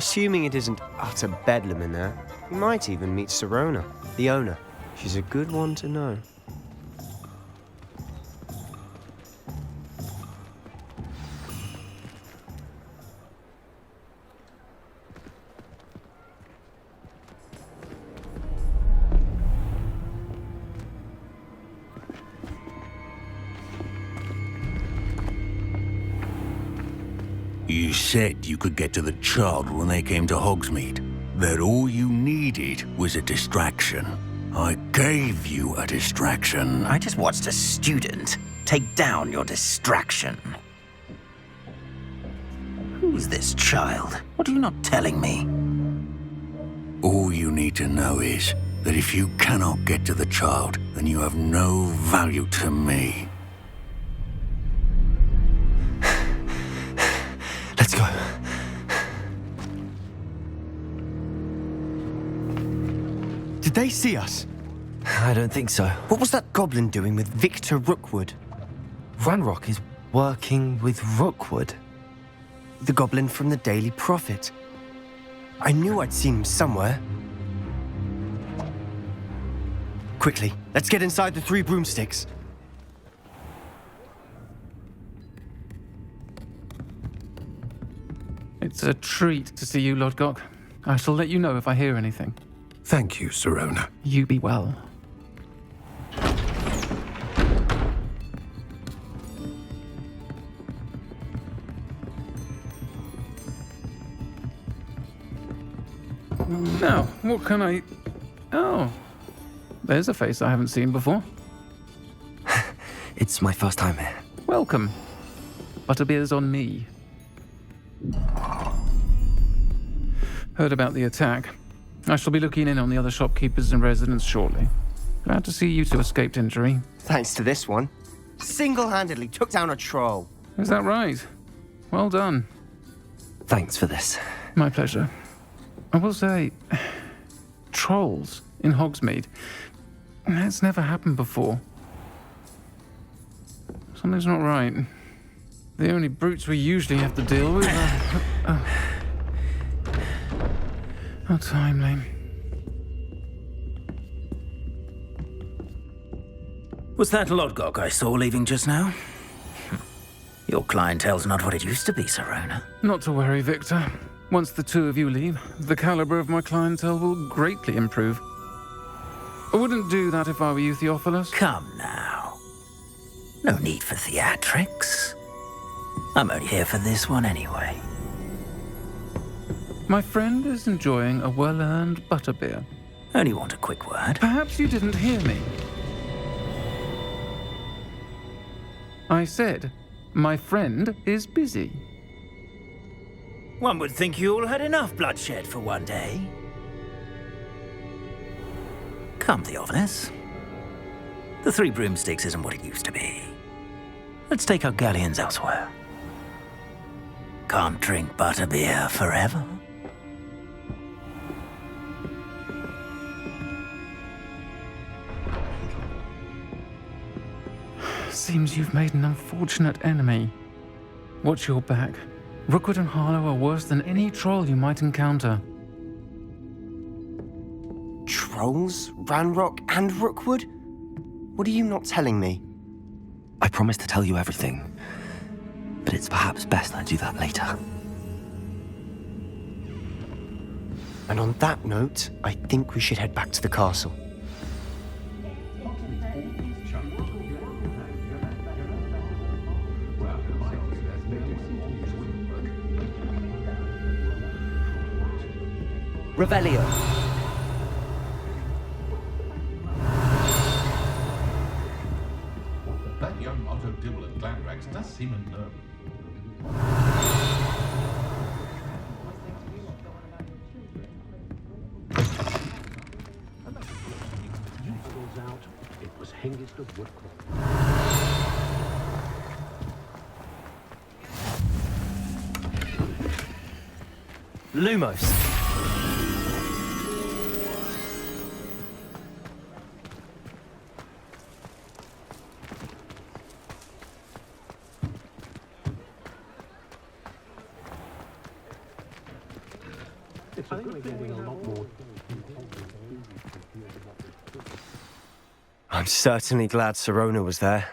Assuming it isn't utter bedlam in there, you might even meet Sirona, the owner. She's a good one to know. You said you could get to the child when they came to Hogsmeade. That all you needed was a distraction. I gave you a distraction. I just watched a student take down your distraction. Who's this child? What are you not telling me? All you need to know is that if you cannot get to the child, then you have no value to me. Let's go. Did they see us? I don't think so. What was that goblin doing with Victor Rookwood? Ranrock is working with Rookwood. The goblin from the Daily Prophet. I knew I'd seen him somewhere. Quickly, let's get inside the 3 broomsticks. It's a treat to see you, Lodgok. I shall let you know if I hear anything. Thank you, Sirona. You be well. Now, what can I... Oh, there's a face I haven't seen before. It's my first time here. Welcome. Butterbeer's on me. Heard about the attack. I shall be looking in on the other shopkeepers and residents shortly. Glad to see you two escaped injury. Thanks to this one. Single-handedly took down a troll. Is that right? Well done. Thanks for this. My pleasure. I will say, trolls in Hogsmeade. That's never happened before. Something's not right. The only brutes we usually have to deal with are... How timely. Was that Lodgok I saw leaving just now? Your clientele's not what it used to be, Sirona. Not to worry, Victor. Once the two of you leave, the caliber of my clientele will greatly improve. I wouldn't do that if I were you, Theophilus. Come now. No need for theatrics. I'm only here for this one anyway. My friend is enjoying a well-earned butterbeer. Only want a quick word. Perhaps you didn't hear me. I said, my friend is busy. One would think you all had enough bloodshed for one day. Come, Theophilus. The 3 broomsticks isn't what it used to be. Let's take our galleons elsewhere. Can't drink butterbeer forever. Seems you've made an unfortunate enemy. Watch your back. Rookwood and Harlow are worse than any troll you might encounter. Trolls? Ranrock and Rookwood? What are you not telling me? I promised to tell you everything, but it's perhaps best I do that later. And on that note, I think we should head back to the castle. Revelio. That young Otto Dibble at Glanrax does seem unnerving. It was Hengist of Woodcroft. Lumos. It's a good thing we have a lot more. I'm certainly glad Sirona was there.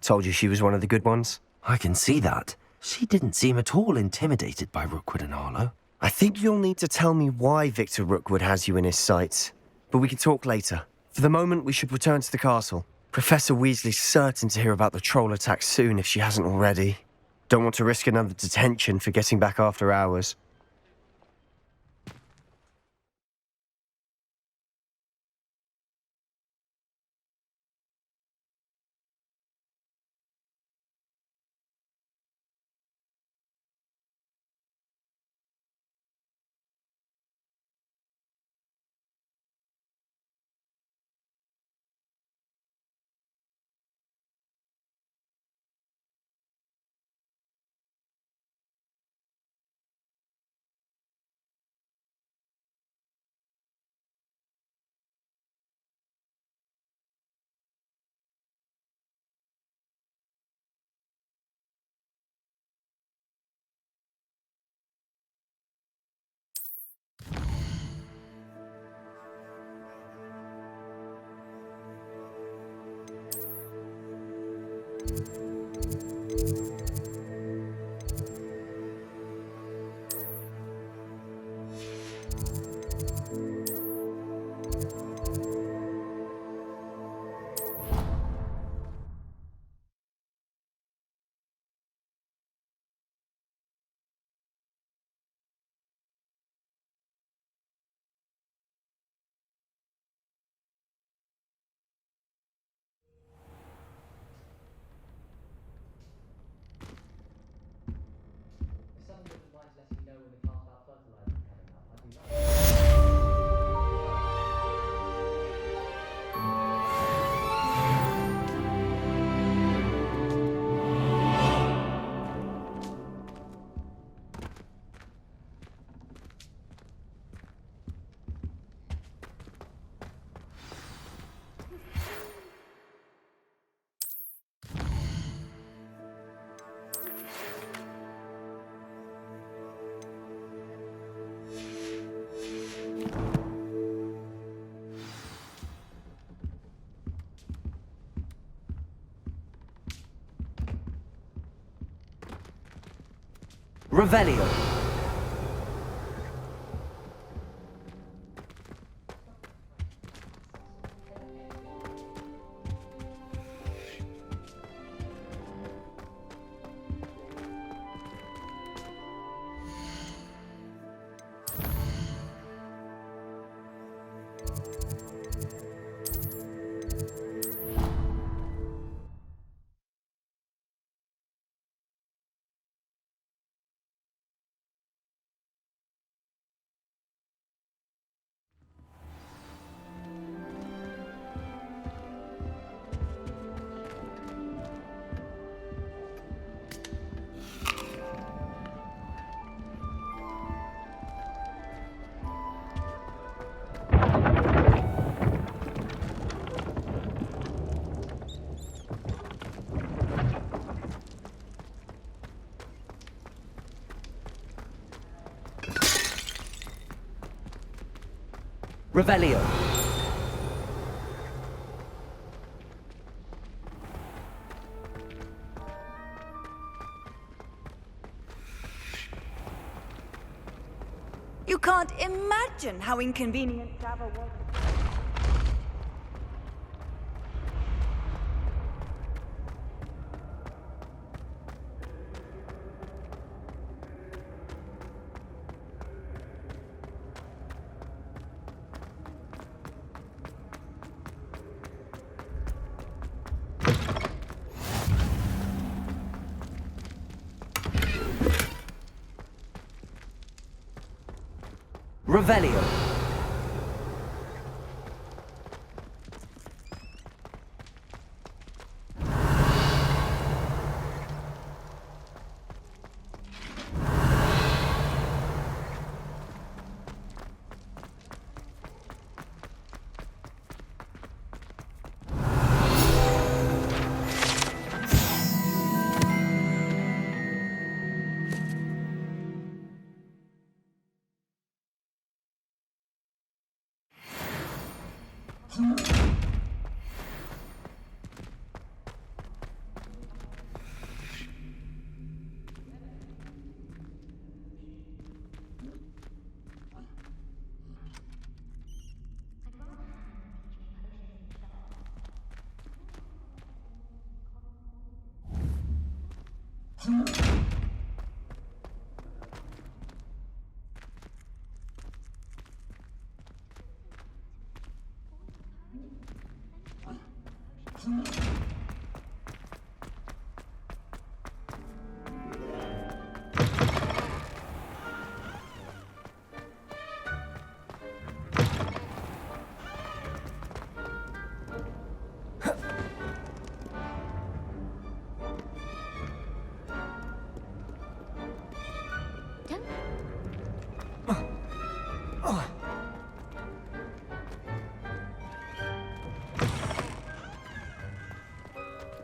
Told you she was one of the good ones. I can see that. She didn't seem at all intimidated by Rookwood and Arlo. I think you'll need to tell me why Victor Rookwood has you in his sights. But we can talk later. For the moment, we should return to the castle. Professor Weasley's certain to hear about the troll attack soon if she hasn't already. Don't want to risk another detention for getting back after hours. Revelio. Revelio. You can't imagine how inconvenient Java was. Revelio.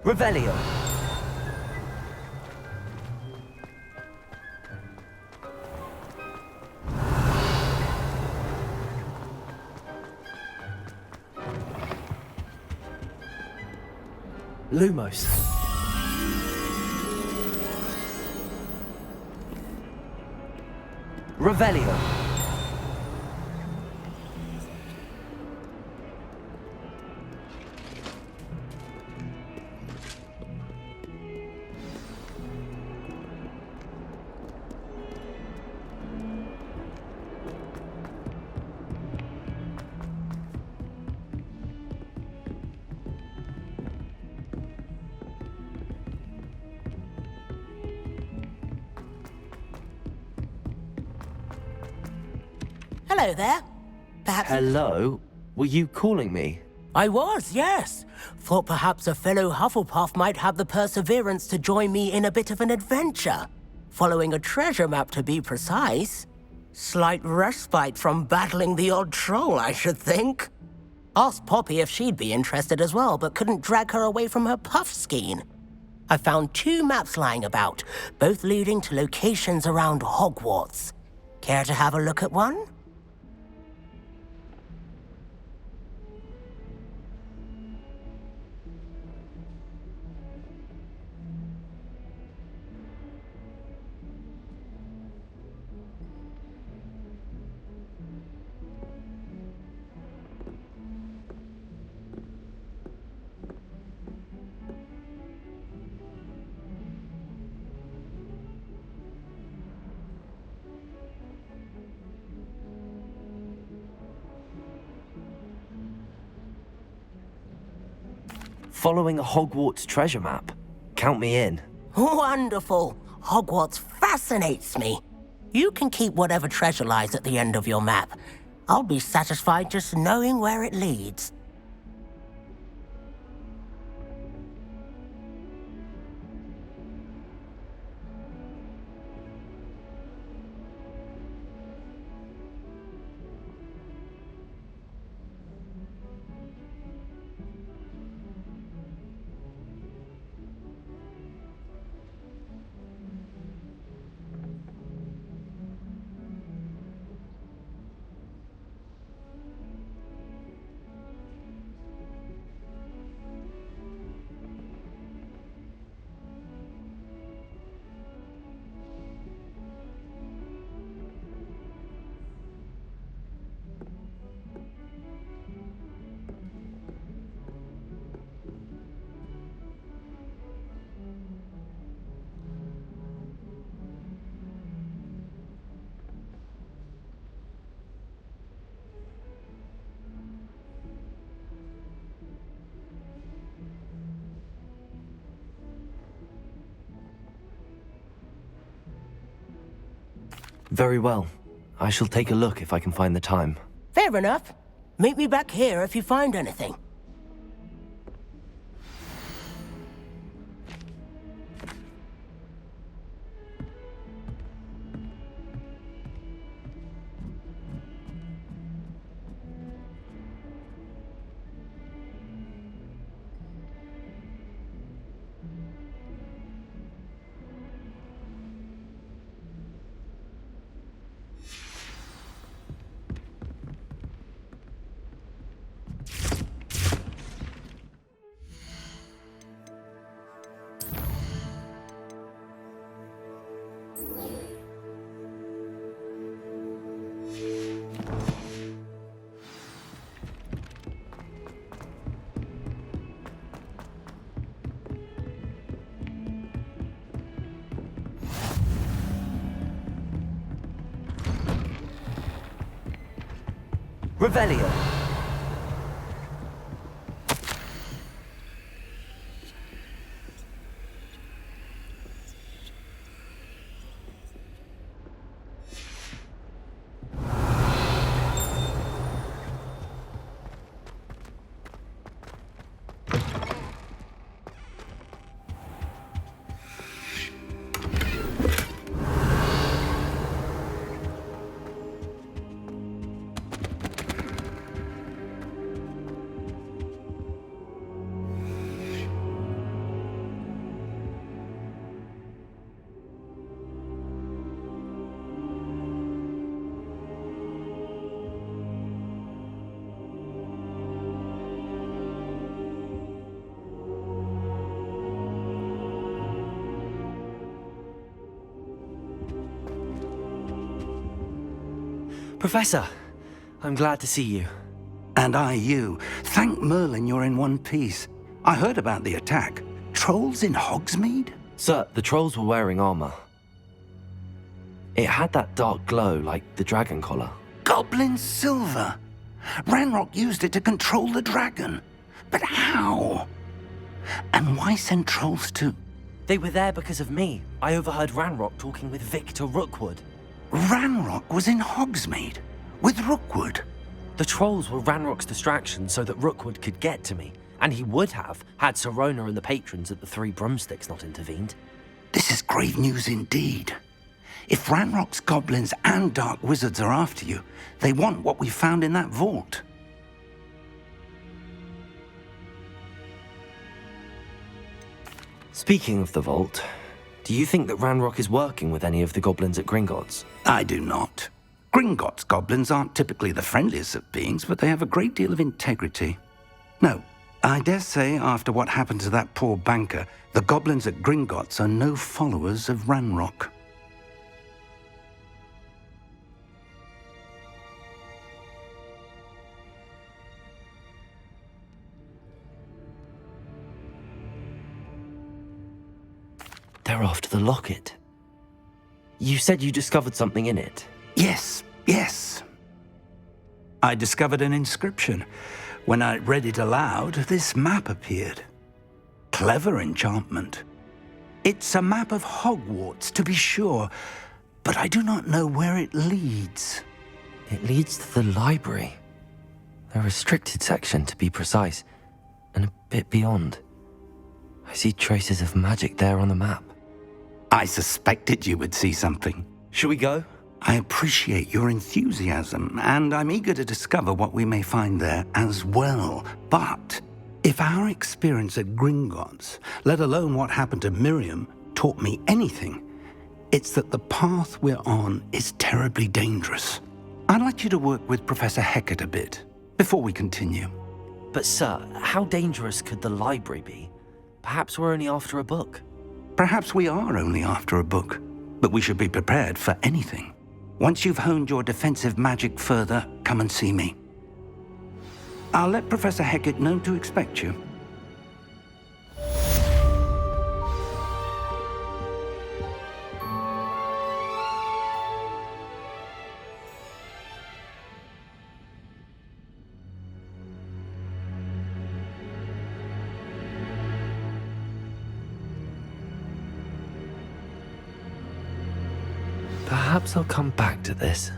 Revelio. Lumos. Revelio. Hello there. Perhaps... Hello? Were you calling me? I was, yes. Thought perhaps a fellow Hufflepuff might have the perseverance to join me in a bit of an adventure. Following a treasure map, to be precise. Slight respite from battling the odd troll, I should think. Asked Poppy if she'd be interested as well, but couldn't drag her away from her puff skein. I found 2 maps lying about, both leading to locations around Hogwarts. Care to have a look at one? Following a Hogwarts treasure map. Count me in. Wonderful. Hogwarts fascinates me. You can keep whatever treasure lies at the end of your map. I'll be satisfied just knowing where it leads. Very well. I shall take a look if I can find the time. Fair enough. Meet me back here if you find anything. Revelio. Professor, I'm glad to see you. And I you. Thank Merlin you're in one piece. I heard about the attack. Trolls in Hogsmeade? Sir, the trolls were wearing armor. It had that dark glow like the dragon collar. Goblin silver. Ranrock used it to control the dragon. But how? And why send trolls to... They were there because of me. I overheard Ranrock talking with Victor Rookwood. Ranrock was in Hogsmeade with Rookwood. The trolls were Ranrock's distraction so that Rookwood could get to me. And he would have, had Sirona and the patrons at the Three Broomsticks not intervened. This is grave news indeed. If Ranrock's goblins and dark wizards are after you, they want what we found in that vault. Speaking of the vault, do you think that Ranrock is working with any of the goblins at Gringotts? I do not. Gringotts goblins aren't typically the friendliest of beings, but they have a great deal of integrity. No, I dare say after what happened to that poor banker, the goblins at Gringotts are no followers of Ranrock. They're after the locket. You said you discovered something in it. Yes. I discovered an inscription. When I read it aloud, this map appeared. Clever enchantment. It's a map of Hogwarts, to be sure, but I do not know where it leads. It leads to the library. A restricted section, to be precise, and a bit beyond. I see traces of magic there on the map. I suspected you would see something. Shall we go? I appreciate your enthusiasm, and I'm eager to discover what we may find there as well. But if our experience at Gringotts, let alone what happened to Miriam, taught me anything, it's that the path we're on is terribly dangerous. I'd like you to work with Professor Hecat a bit before we continue. But sir, how dangerous could the library be? Perhaps we're only after a book. Perhaps we are only after a book, but we should be prepared for anything. Once you've honed your defensive magic further, come and see me. I'll let Professor Hecat know to expect you. Perhaps I'll come back to this.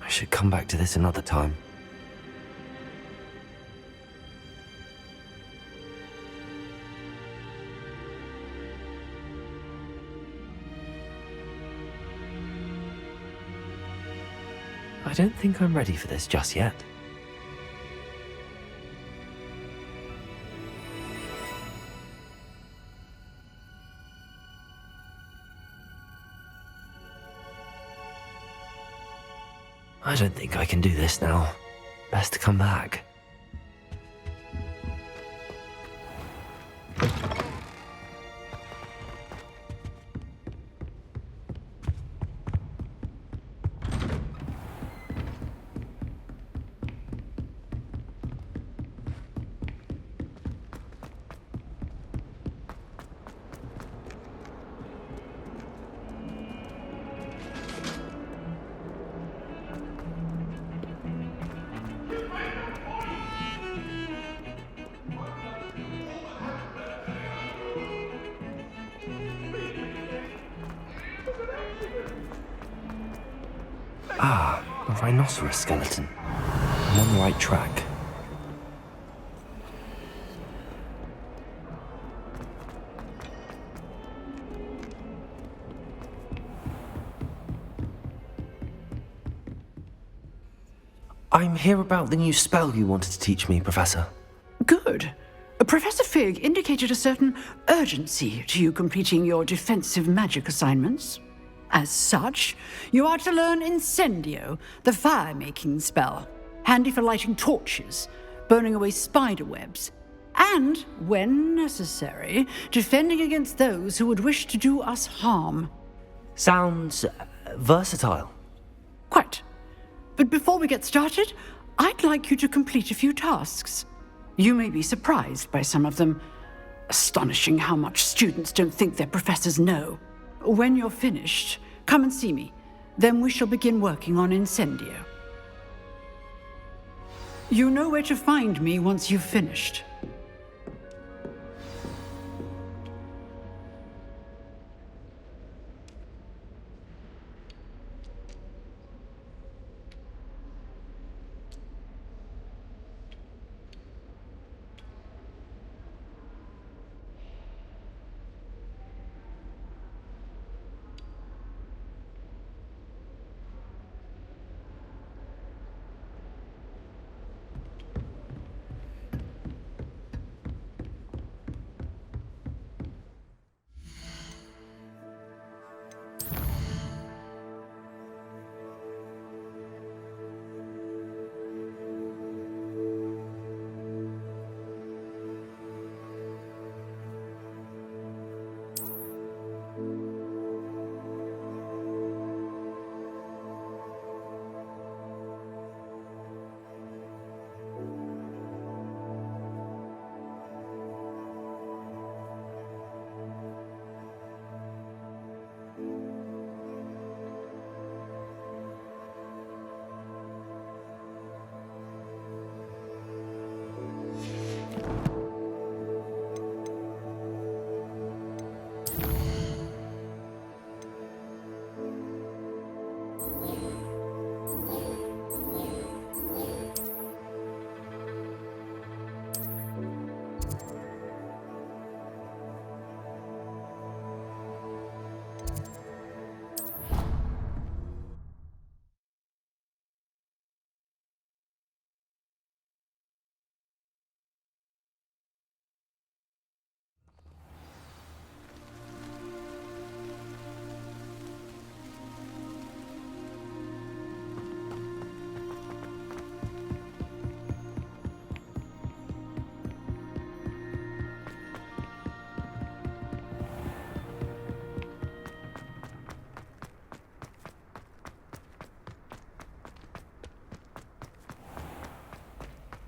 I should come back to this another time. I don't think I'm ready for this just yet. I don't think I can do this now. Best to come back. A rhinoceros skeleton. I'm on the right track. I'm here about the new spell you wanted to teach me, Professor. Good. Professor Fig indicated a certain urgency to you completing your defensive magic assignments. As such, you are to learn Incendio, the fire-making spell, handy for lighting torches, burning away spider webs, and, when necessary, defending against those who would wish to do us harm. Sounds versatile. Quite. But before we get started, I'd like you to complete a few tasks. You may be surprised by some of them. Astonishing how much students don't think their professors know. When you're finished, come and see me. Then we shall begin working on Incendio. You know where to find me once you've finished.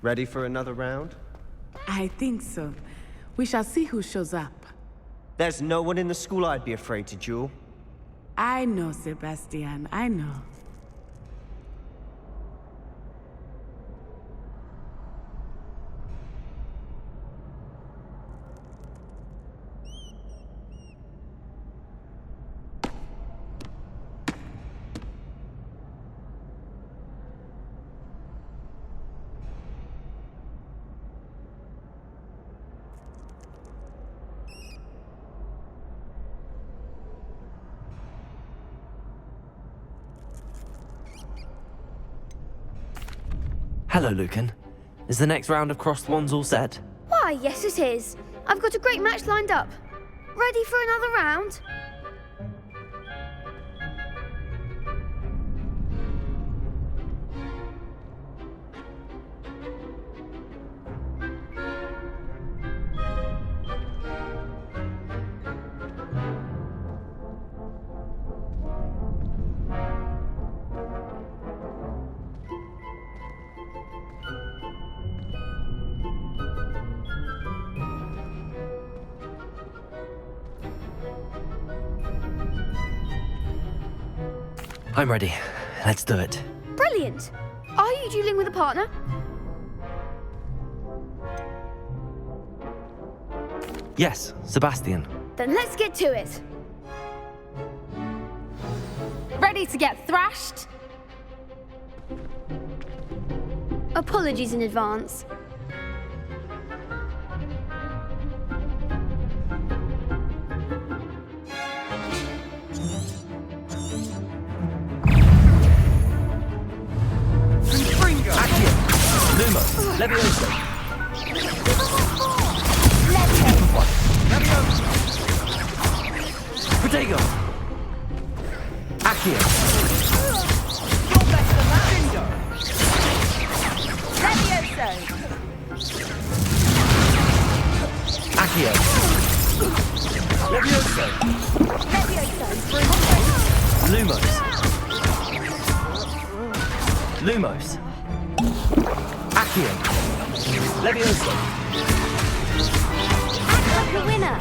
Ready for another round? I think so. We shall see who shows up. There's no one in the school I'd be afraid to duel. I know, Sebastian, I know. Hello, Lucan. Is the next round of Crossed Wands all set? Why, yes it is. I've got a great match lined up. Ready for another round? I'm ready. Let's do it. Brilliant. Are you dueling with a partner? Yes, Sebastian. Then let's get to it. Ready to get thrashed? Apologies in advance. Luma, Levioso. Protego. Accio. Accio. Levioso. Lumos. Lumos. Accio. Levioso. The winner.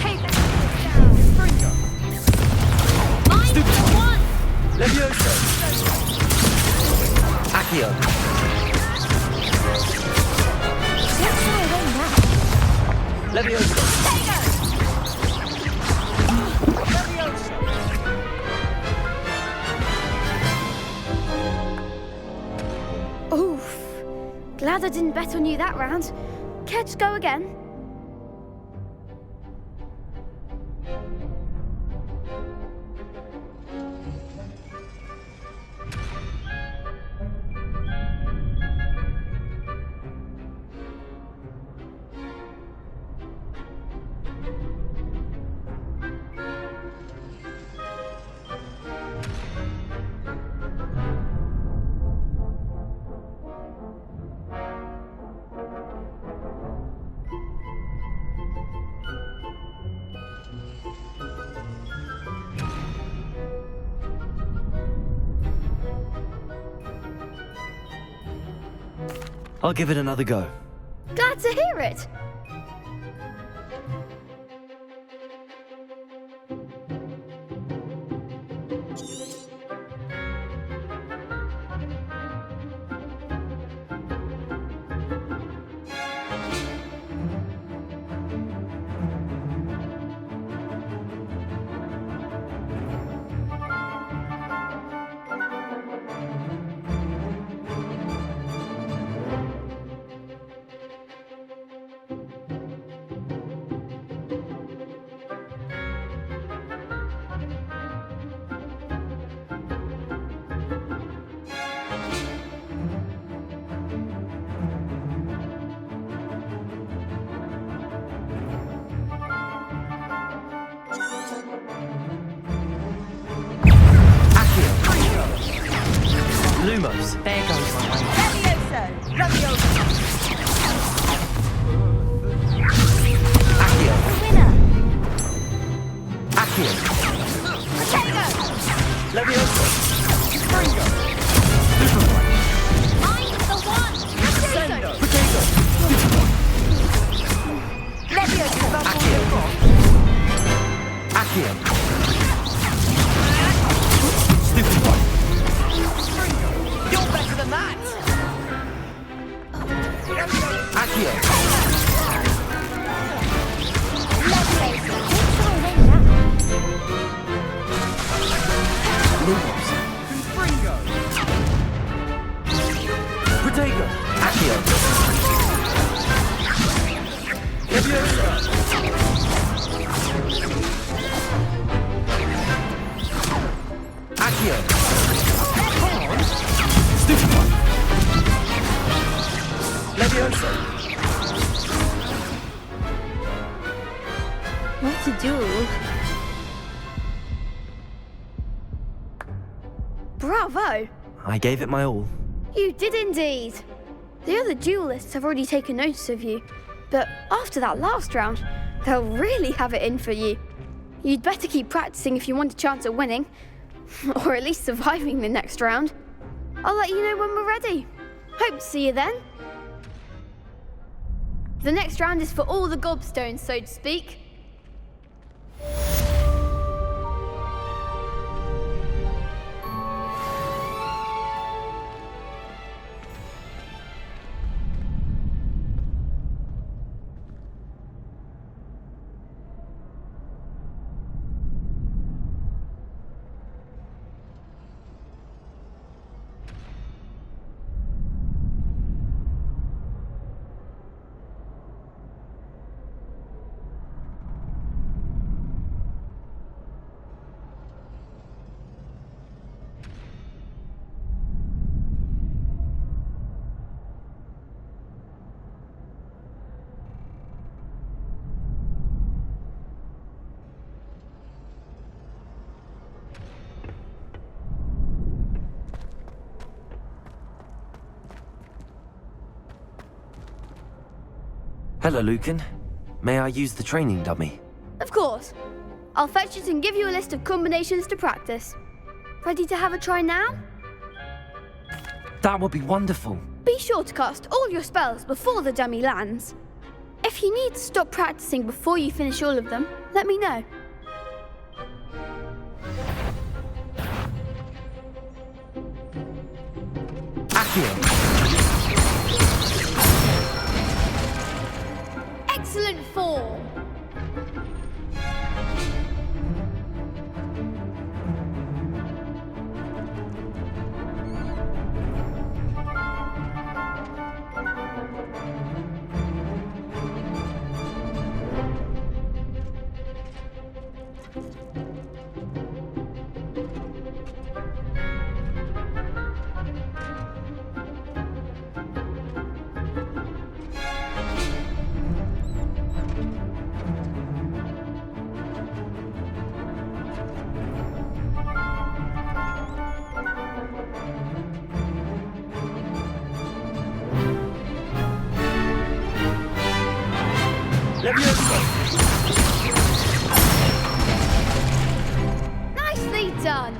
Take that down. Mine one. Levioso. Accio. Levioso. Oof. Glad I didn't bet on you that round. Care to go again? I'll give it another go. Glad to hear it. Lumos. There goes my way. Accio. Winner. Accio. Levioso. Mine the one. Protego. Accio. Stupid one. You're better than that! Accio. Lumos. Protego. Accio. Levioso. Accio. Stupid one. Levioso. What a duel. Bravo! I gave it my all. You did indeed. The other duelists have already taken notice of you, but after that last round, they'll really have it in for you. You'd better keep practicing if you want a chance at winning, or at least surviving the next round. I'll let you know when we're ready. Hope to see you then. The next round is for all the gobstones, so to speak. Hello, Lucan. May I use the training dummy? Of course. I'll fetch it and give you a list of combinations to practice. Ready to have a try now? That would be wonderful. Be sure to cast all your spells before the dummy lands. If you need to stop practicing before you finish all of them, let me know. Accio! Excellent form! Nicely done!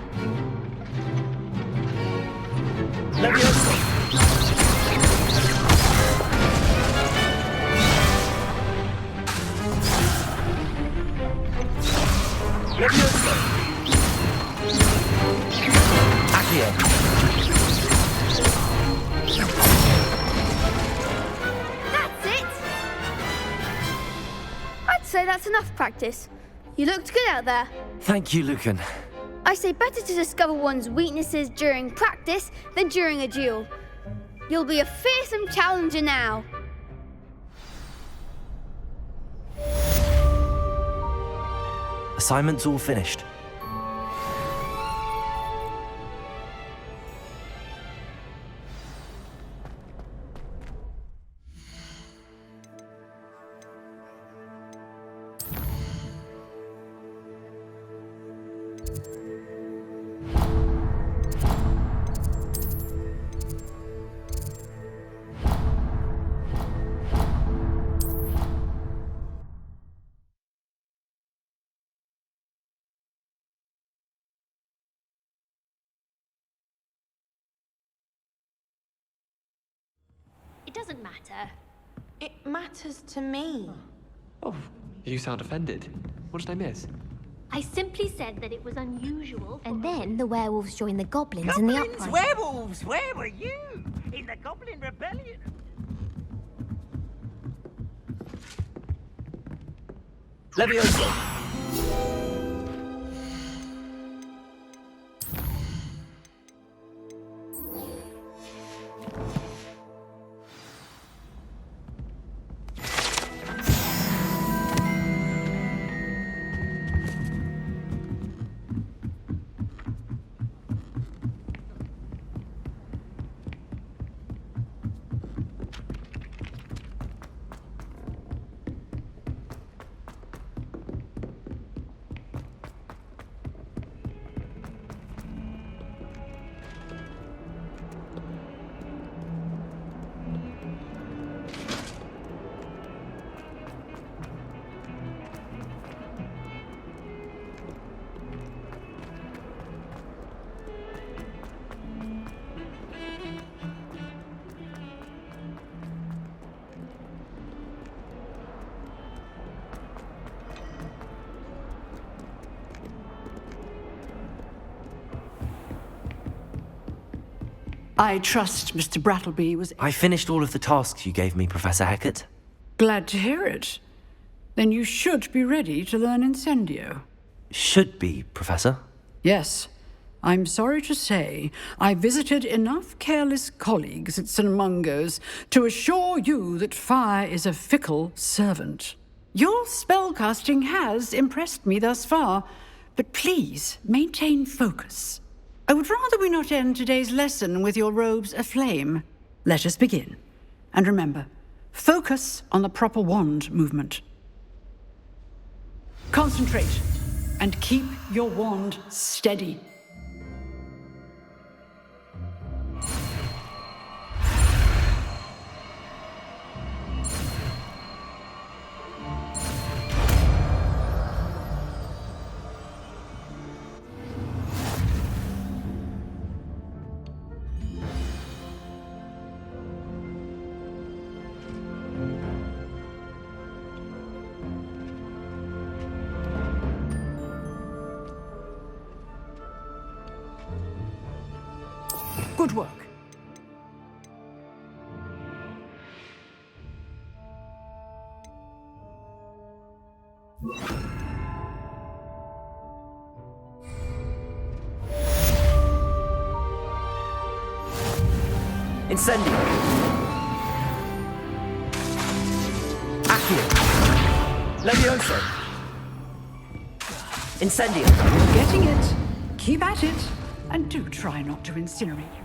Accio! That's it! I'd say that's enough practice. You looked good out there. Thank you, Lucan. I say better to discover one's weaknesses during practice than during a duel. You'll be a fearsome challenger now. Assignment's all finished. It doesn't matter. It matters to me. Oh, you sound offended. What did I miss? I simply said that it was unusual. And then the werewolves joined the goblins in the uprising. Werewolves! Where were you? In the Goblin Rebellion? Leviosa! I trust Mr. Brattleby was... I finished all of the tasks you gave me, Professor Hecat. Glad to hear it. Then you should be ready to learn Incendio. Should be, Professor. Yes. I'm sorry to say I visited enough careless colleagues at St. Mungo's to assure you that fire is a fickle servant. Your spellcasting has impressed me thus far, but please maintain focus. I would rather we not end today's lesson with your robes aflame. Let us begin. And remember, focus on the proper wand movement. Concentrate and keep your wand steady. Good work. Incendio. Accio. Levioso. Incendio. You're getting it. Keep at it. And do try not to incinerate yourself.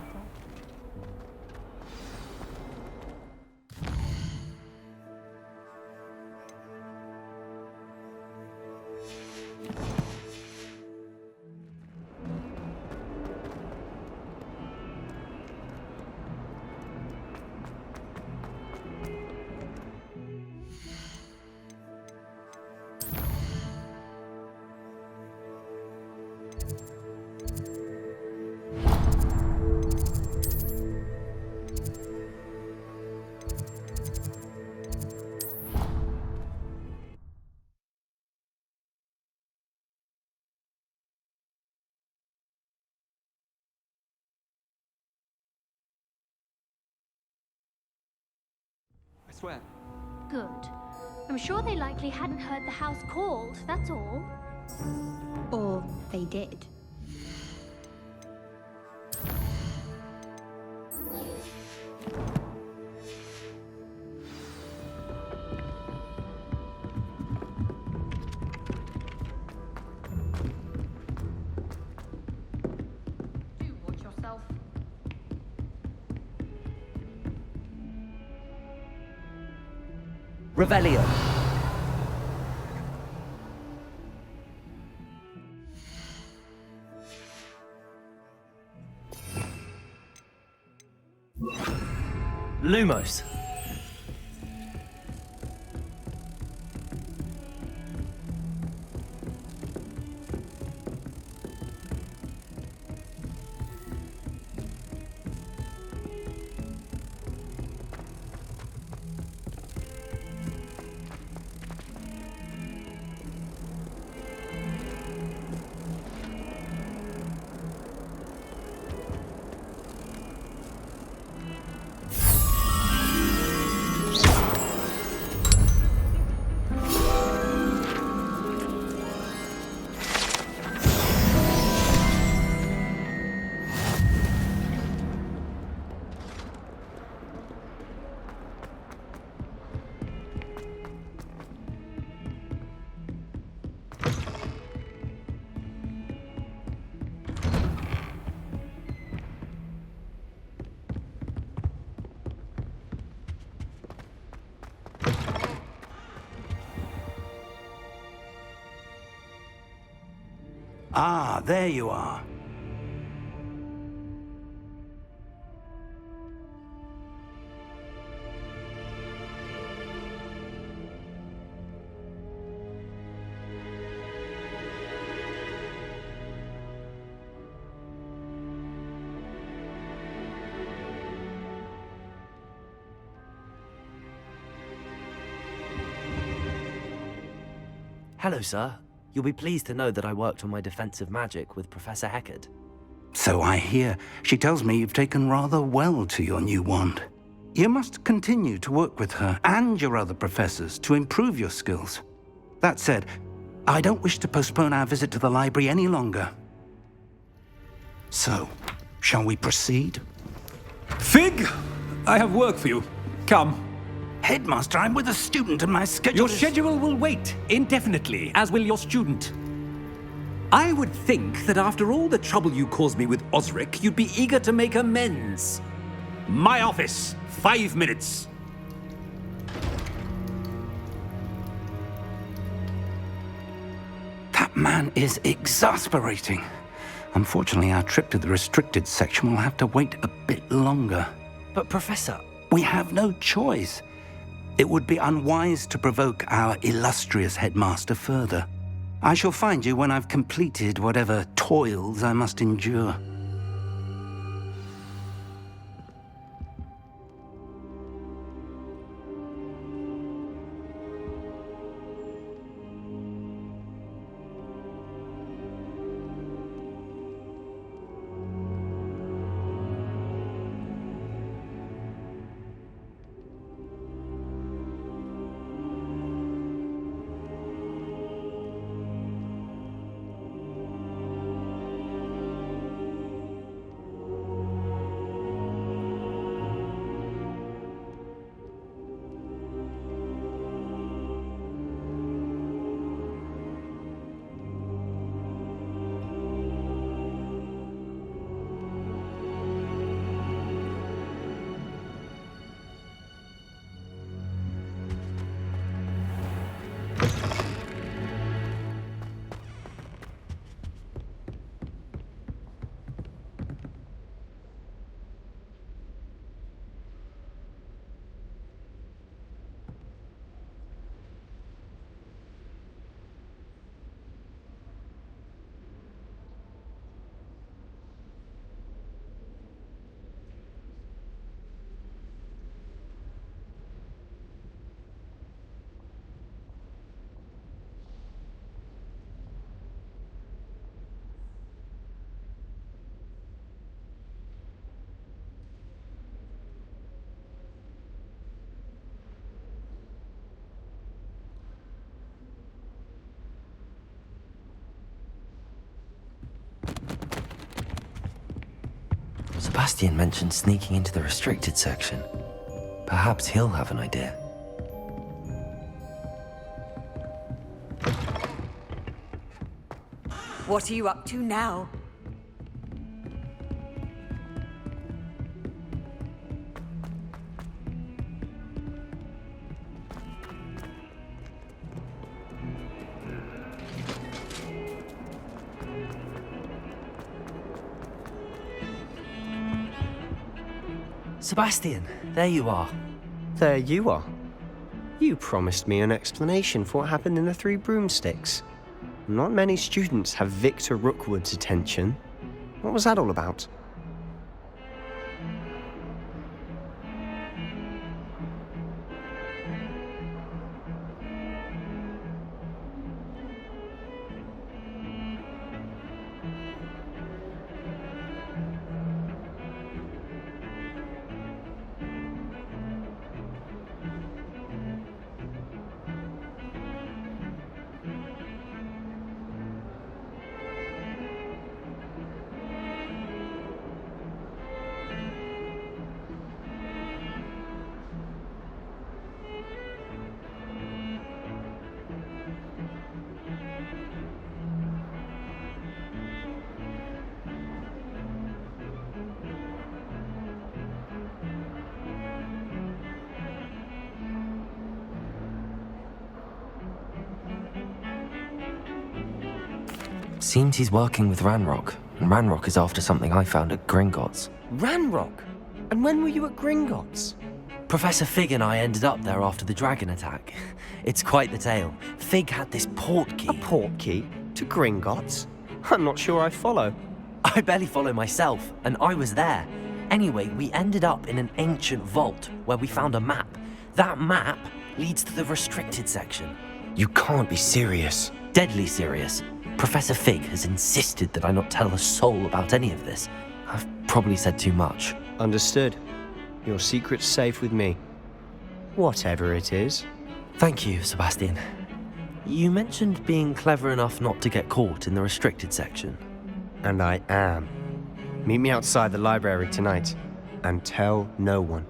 I swear. Good. I'm sure they likely hadn't heard the house called, that's all. Or they did. Do watch yourself. Revelio. Lumos. Ah, there you are. Hello, sir. You'll be pleased to know that I worked on my defensive magic with Professor Heckard. So I hear. She tells me you've taken rather well to your new wand. You must continue to work with her and your other professors to improve your skills. That said, I don't wish to postpone our visit to the library any longer. So, shall we proceed? Fig! I have work for you. Come. Headmaster, I'm with a student and my schedule Your schedule will wait indefinitely, as will your student. I would think that after all the trouble you caused me with Osric, you'd be eager to make amends. My office, 5 minutes. That man is exasperating. Unfortunately, our trip to the restricted section will have to wait a bit longer. But, Professor... We have no choice. It would be unwise to provoke our illustrious headmaster further. I shall find you when I've completed whatever toils I must endure. Sebastian mentioned sneaking into the restricted section. Perhaps he'll have an idea. What are you up to now? Sebastian, there you are. There you are. You promised me an explanation for what happened in the Three Broomsticks. Not many students have Victor Rookwood's attention. What was that all about? Seems he's working with Ranrock, and Ranrock is after something I found at Gringotts. Ranrock? And when were you at Gringotts? Professor Fig and I ended up there after the dragon attack. It's quite the tale. Fig had this port key. A port key? To Gringotts? I'm not sure I follow. I barely follow myself, and I was there. Anyway, we ended up in an ancient vault where we found a map. That map leads to the restricted section. You can't be serious. Deadly serious. Professor Fig has insisted that I not tell a soul about any of this. I've probably said too much. Understood. Your secret's safe with me. Whatever it is. Thank you, Sebastian. You mentioned being clever enough not to get caught in the restricted section. And I am. Meet me outside the library tonight, and tell no one.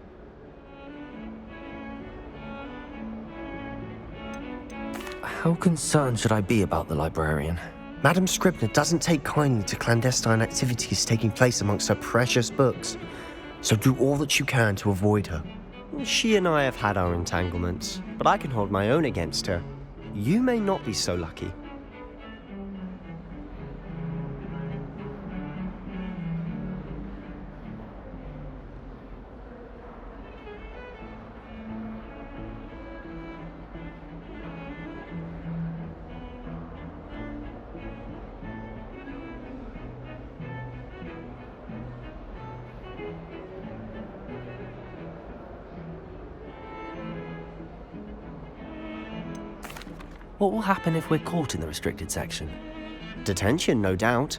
How concerned should I be about the librarian? Madam Scribner doesn't take kindly to clandestine activities taking place amongst her precious books, so do all that you can to avoid her. She and I have had our entanglements, but I can hold my own against her. You may not be so lucky. What will happen if we're caught in the restricted section? Detention, no doubt.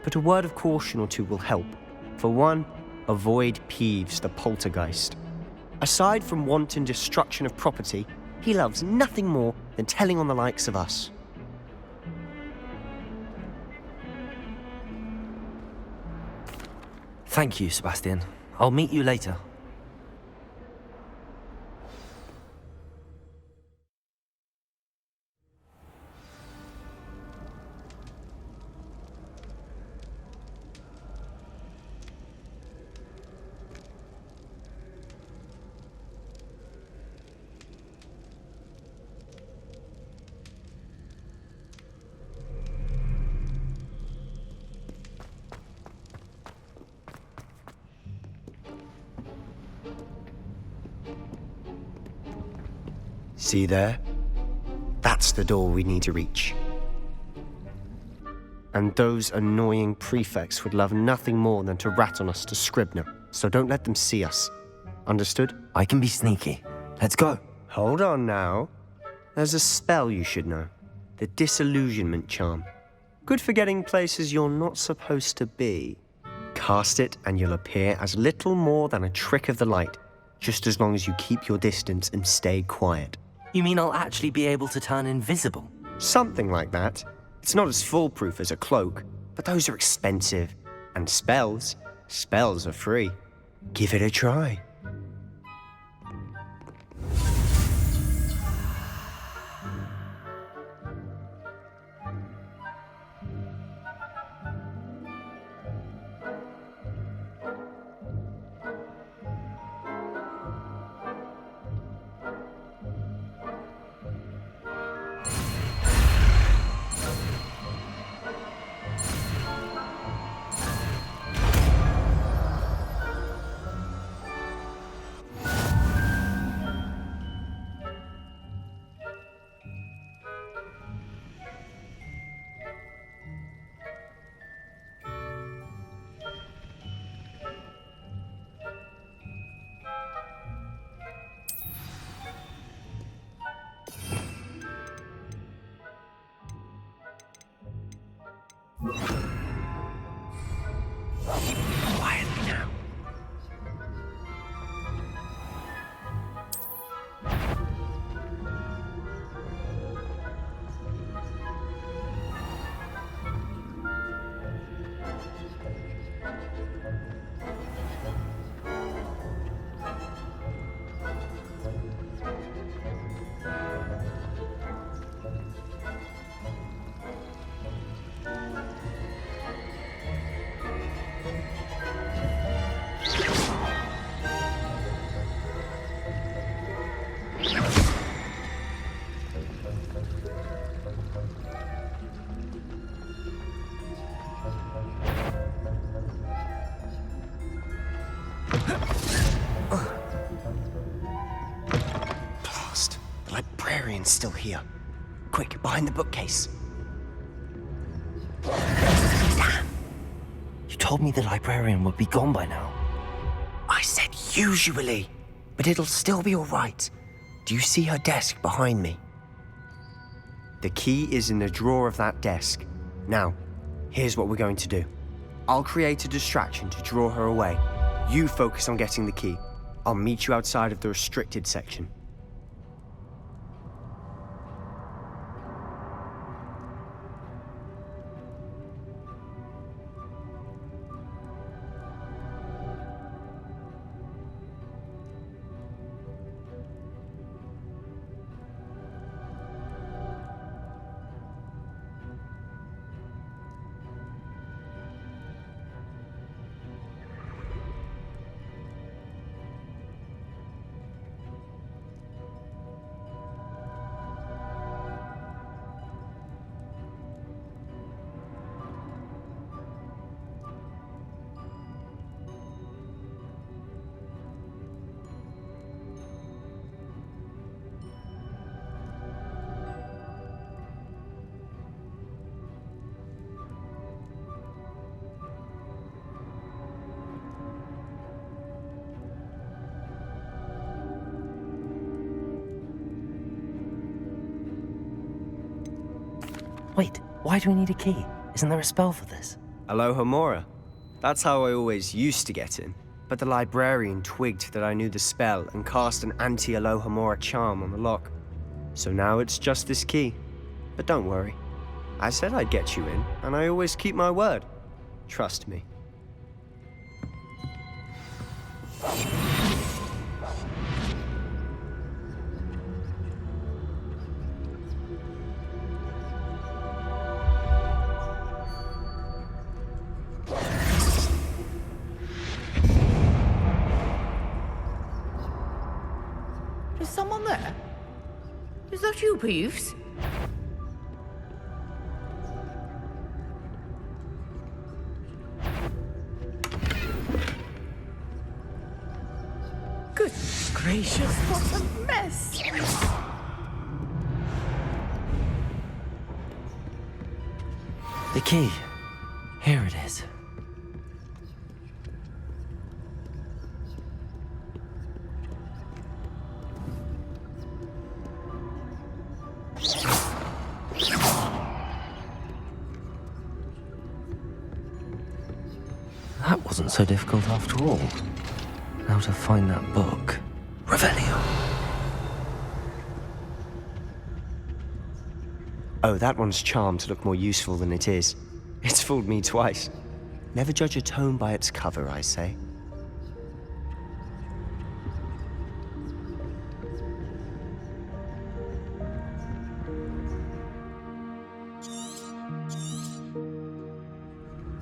But a word of caution or two will help. For one, avoid Peeves, the poltergeist. Aside from wanton destruction of property, he loves nothing more than telling on the likes of us. Thank you, Sebastian. I'll meet you later. See there? That's the door we need to reach. And those annoying prefects would love nothing more than to rat on us to Scribner, so don't let them see us. Understood? I can be sneaky. Let's go. Hold on now. There's a spell you should know. The Disillusionment Charm. Good for getting places you're not supposed to be. Cast it and you'll appear as little more than a trick of the light, just as long as you keep your distance and stay quiet. You mean I'll actually be able to turn invisible? Something like that. It's not as foolproof as a cloak, but those are expensive. And spells, spells are free. Give it a try. Quietly now. Blast. The librarian's still here. Quick, behind the bookcase. Damn! You told me the librarian would be gone by now. I said usually, but it'll still be all right. Do you see her desk behind me? The key is in the drawer of that desk. Now, here's what we're going to do. I'll create a distraction to draw her away. You focus on getting the key. I'll meet you outside of the restricted section. Wait, why do we need a key? Isn't there a spell for this? Alohomora. That's how I always used to get in. But the librarian twigged that I knew the spell and cast an anti-Alohomora charm on the lock. So now it's just this key. But don't worry. I said I'd get you in, and I always keep my word. Trust me. Is someone there? Is that you, Peeves? Good gracious, what a mess! The key. Here it is. That wasn't so difficult after all. Now to find that book. Revelio. Oh, that one's charmed to look more useful than it is. It's fooled me twice. Never judge a tome by its cover, I say.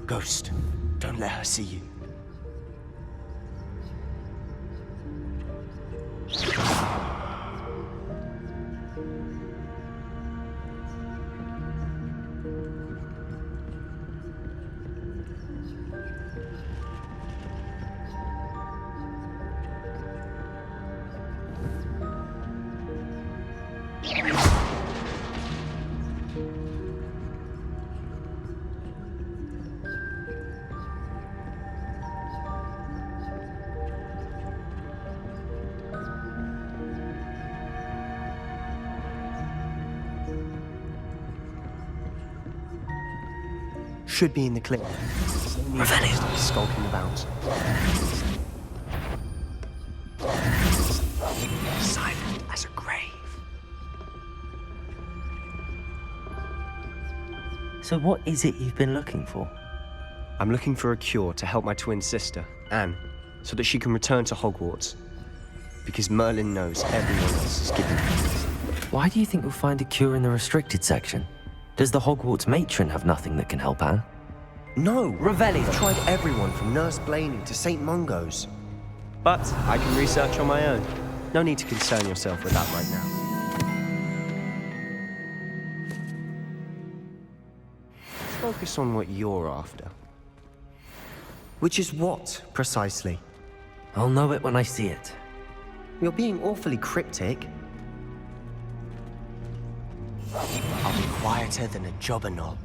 Ghost, don't let her see you. Should be in the clear. Revelio. Skulking about. Silent as a grave. So what is it you've been looking for? I'm looking for a cure to help my twin sister, Anne, so that she can return to Hogwarts. Because Merlin knows everyone else is giving up. Why do you think you'll find a cure in the restricted section? Does the Hogwarts matron have nothing that can help Anne? No! Revelio. I've tried everyone from Nurse Blaney to St. Mungo's. But I can research on my own. No need to concern yourself with that right now. Let's focus on what you're after. Which is what, precisely? I'll know it when I see it. You're being awfully cryptic. I'll be quieter than a jobber knob.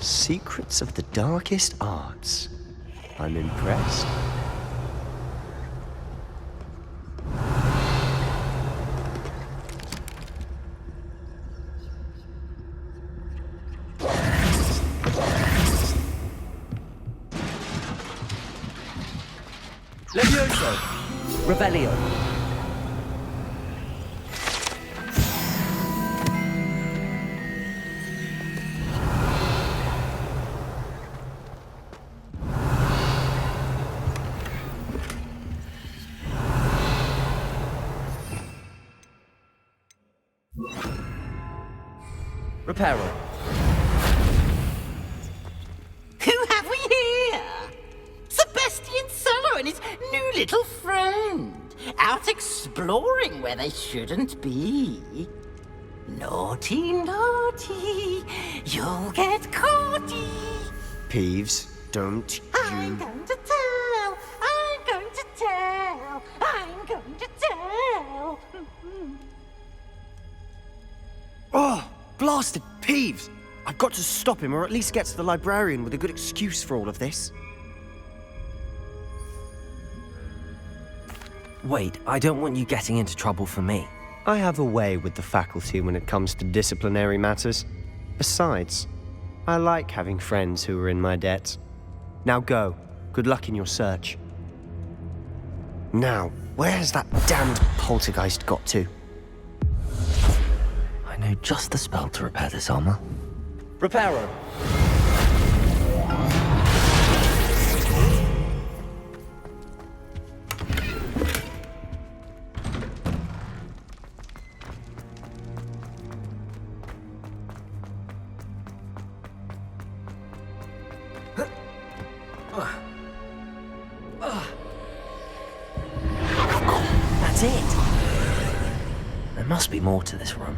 Secrets of the darkest arts. I'm impressed. Levioso! Revelio. Reparo. Who have we here? Sebastian Solo and his new little friend. Out exploring where they shouldn't be. Naughty, naughty. You'll get caughty. Peeves, don't I'm you... going to tell. I'm going to tell. I'm going to tell. Oh, blasted Peeves! I've got to stop him, or at least get to the librarian with a good excuse for all of this. Wait, I don't want you getting into trouble for me. I have a way with the faculty when it comes to disciplinary matters. Besides, I like having friends who are in my debt. Now go. Good luck in your search. Now, where's that damned poltergeist got to? I know just the spell to repair this armor. Reparo. That's it. There must be more to this room.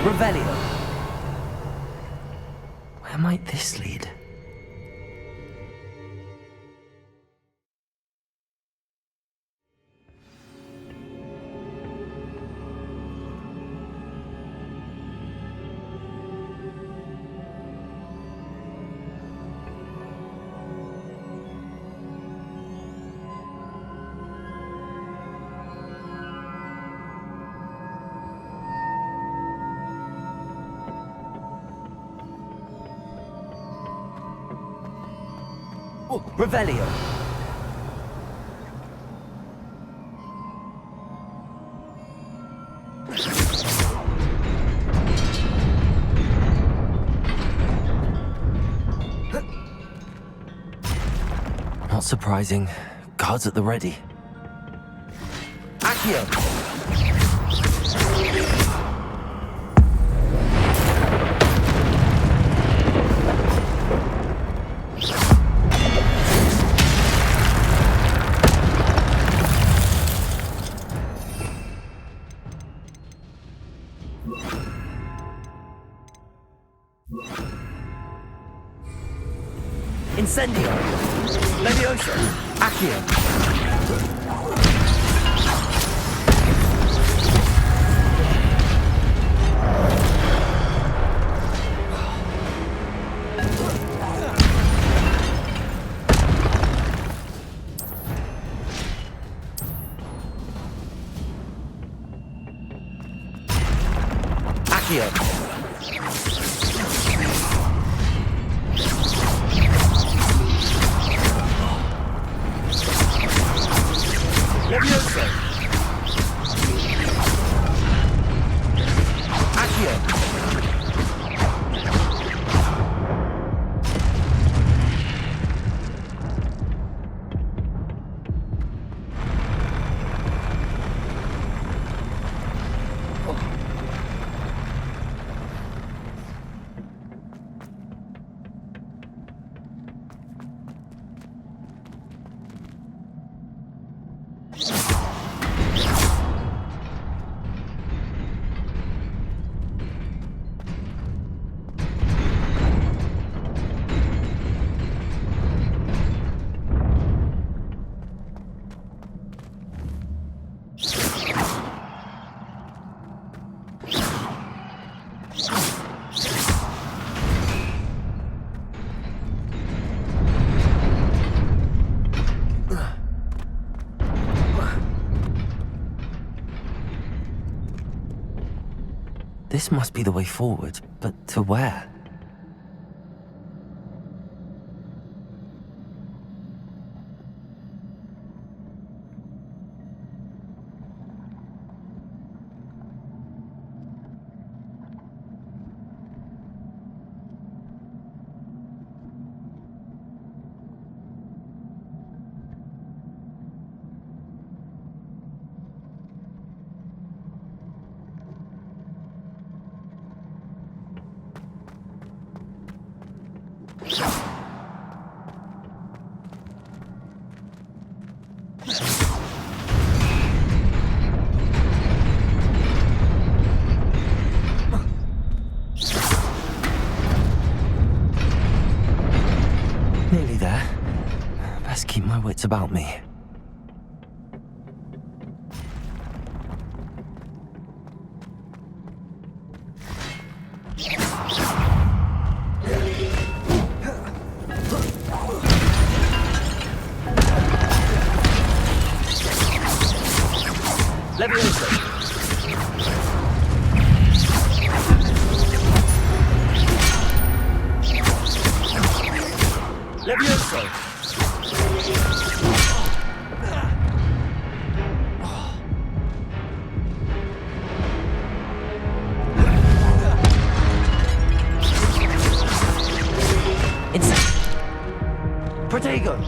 Revelio. Where might this lead? Revelio. Not surprising. Guards at the ready. Accio. Incendio! Levioso! Accio! Accio! Levioso! Accio! This must be the way forward, but to where? Nearly there. Best keep my wits about me. Levioso! Levioso! Protego!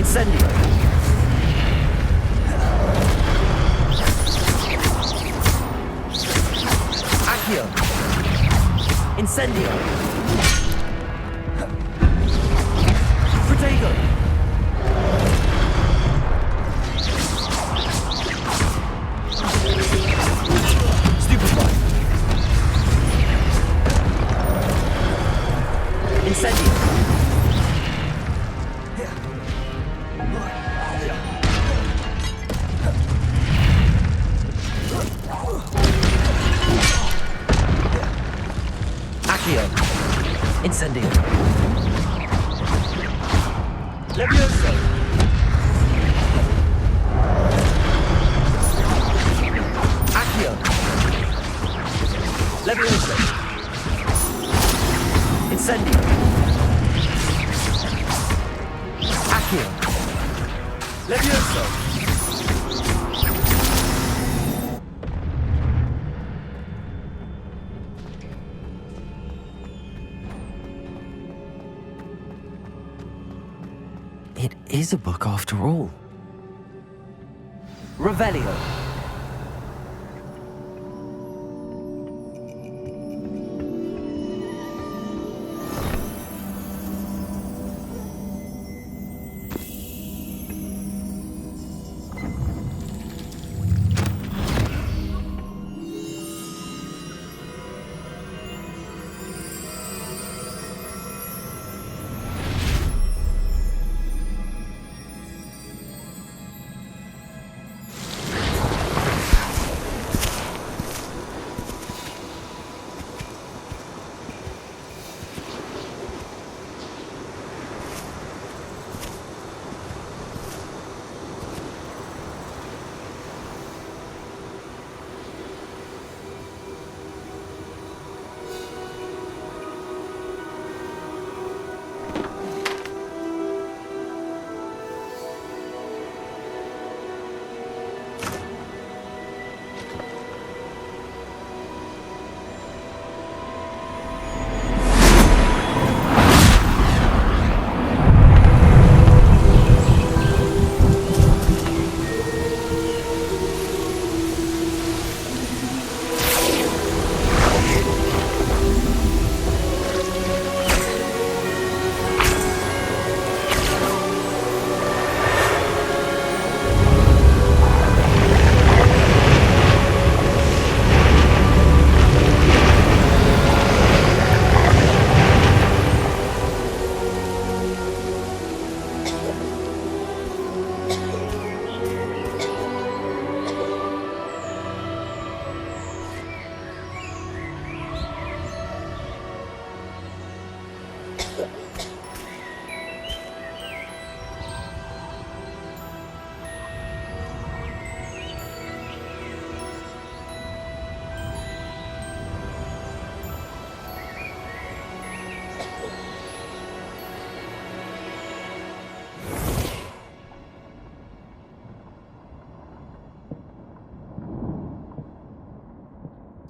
Incendio. Accio. Incendio. Protego. Stupefy. Incendio. Accio. Incendio. Levioso. Accio. Levioso. Incendio. Accio. Levioso. It is a book after all. Revelio.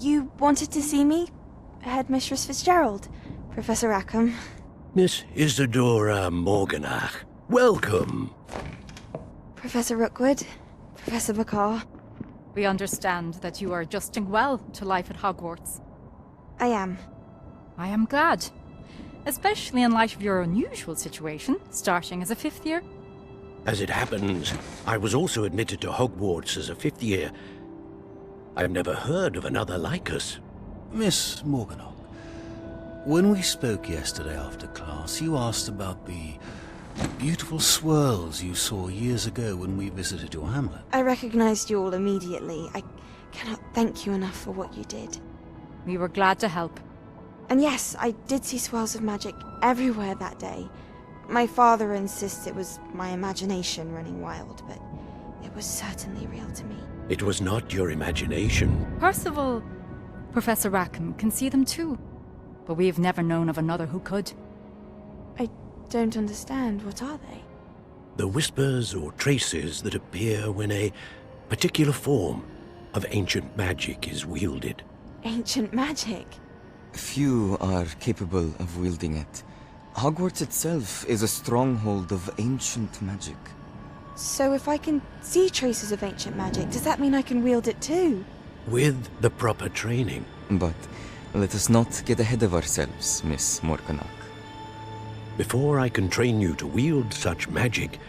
You wanted to see me? Headmistress Fitzgerald? Professor Rackham? Miss Isadora Morganach, welcome. Professor Rookwood? Professor Bakar? We understand that you are adjusting well to life at Hogwarts. I am. I am glad. Especially in light of your unusual situation, starting as a 5th year. As it happens, I was also admitted to Hogwarts as a 5th year. I've never heard of another like us. Miss Morganach, when we spoke yesterday after class, you asked about the beautiful swirls you saw years ago when we visited your hamlet. I recognized you all immediately. I cannot thank you enough for what you did. We were glad to help. And yes, I did see swirls of magic everywhere that day. My father insists it was my imagination running wild, but it was certainly real to me. It was not your imagination. Percival, Professor Rackham can see them too. But we have never known of another who could. I don't understand. What are they? The whispers or traces that appear when a particular form of ancient magic is wielded. Ancient magic? Few are capable of wielding it. Hogwarts itself is a stronghold of ancient magic. So if I can see traces of ancient magic, does that mean I can wield it too? With the proper training. But let us not get ahead of ourselves, Miss Morganach. Before I can train you to wield such magic,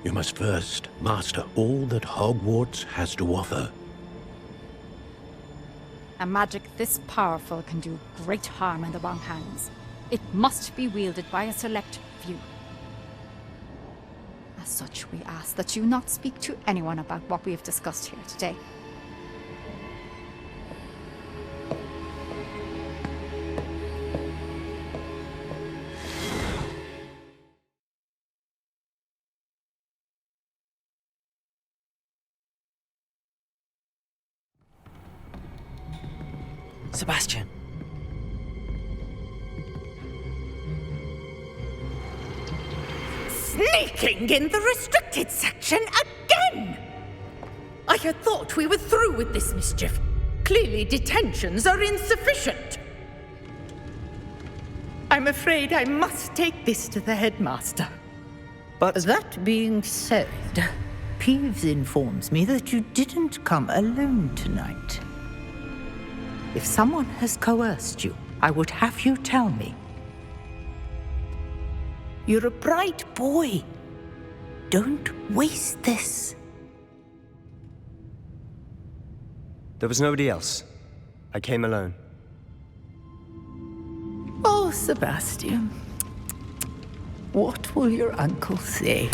you must first master all that Hogwarts has to offer. A magic this powerful can do great harm in the wrong hands. It must be wielded by a select few. As such, we ask that you not speak to anyone about what we have discussed here today. Sebastian. Sneaking in the restricted section again! I had thought we were through with this mischief. Clearly detentions are insufficient. I'm afraid I must take this to the headmaster. But that being said, Peeves informs me that you didn't come alone tonight. If someone has coerced you, I would have you tell me. You're a bright boy. Don't waste this. There was nobody else. I came alone. Oh, Sebastian. What will your uncle say?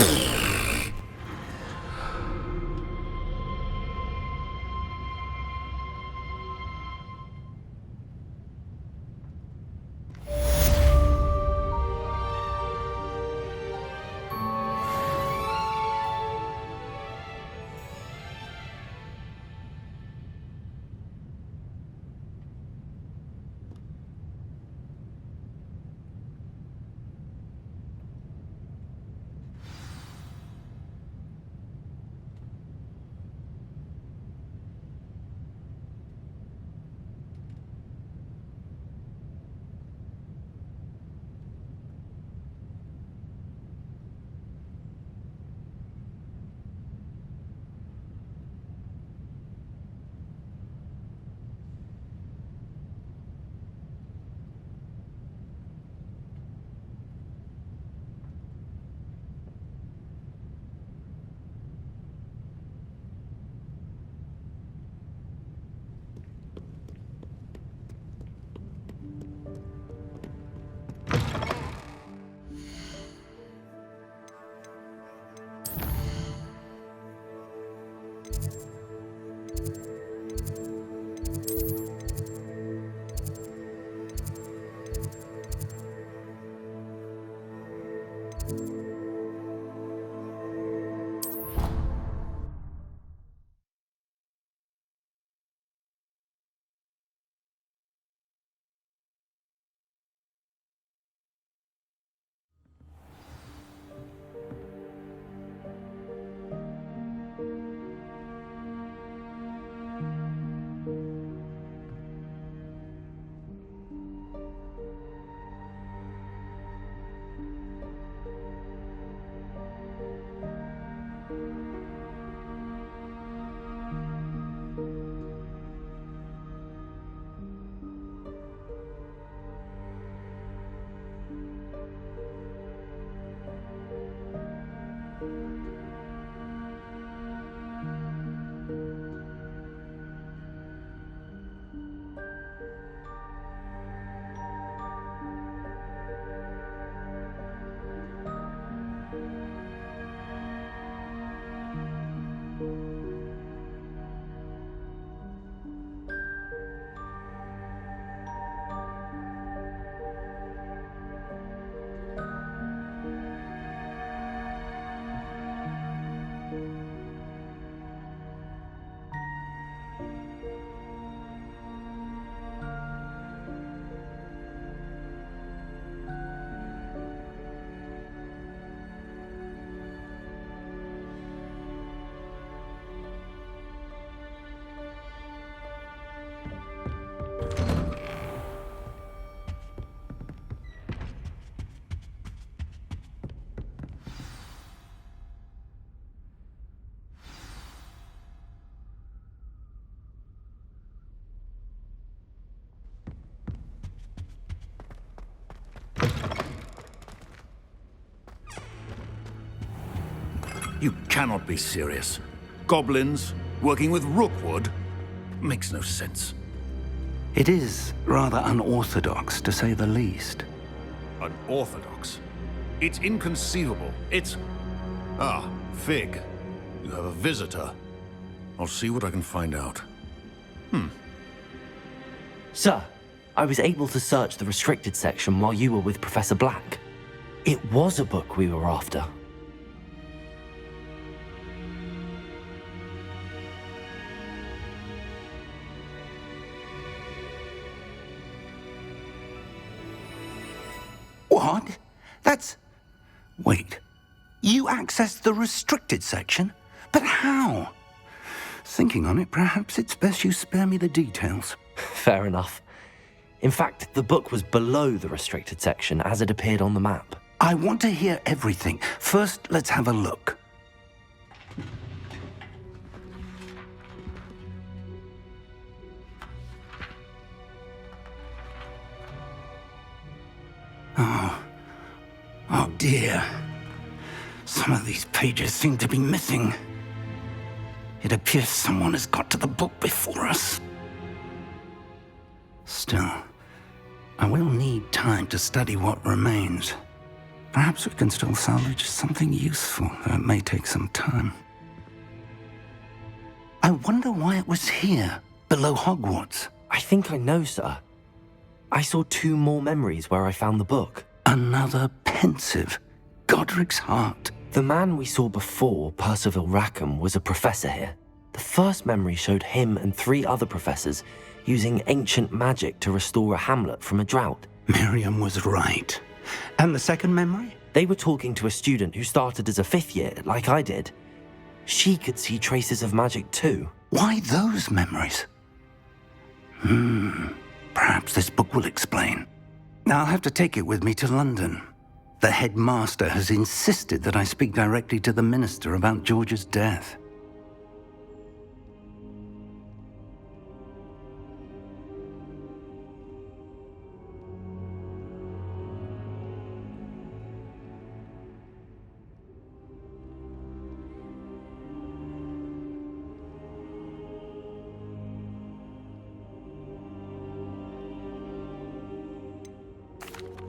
You cannot be serious. Goblins working with Rookwood? Makes no sense. It is rather unorthodox, to say the least. Unorthodox? It's inconceivable. It's... Ah, Fig. You have a visitor. I'll see what I can find out. Sir, I was able to search the restricted section while you were with Professor Black. It was a book we were after. What? That's... Wait. You accessed the restricted section? But how? Thinking on it, perhaps it's best you spare me the details. Fair enough. In fact, the book was below the restricted section as it appeared on the map. I want to hear everything. First, let's have a look. Oh dear. Some of these pages seem to be missing. It appears someone has got to the book before us. Still, I will need time to study what remains. Perhaps we can still salvage something useful, though it may take some time. I wonder why it was here, below Hogwarts. I think I know, sir. I saw 2 more memories where I found the book. Another pensive. Godric's heart. The man we saw before, Percival Rackham, was a professor here. The first memory showed him and 3 other professors using ancient magic to restore a hamlet from a drought. Miriam was right. And the second memory? They were talking to a student who started as a 5th year, like I did. She could see traces of magic too. Why those memories? Perhaps this book will explain. I'll have to take it with me to London. The headmaster has insisted that I speak directly to the minister about George's death.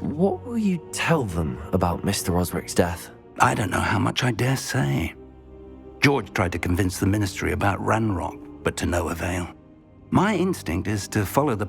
What will you tell them about Mr. Osric's death? I don't know how much I dare say. George tried to convince the ministry about Ranrock, but to no avail. My instinct is to follow the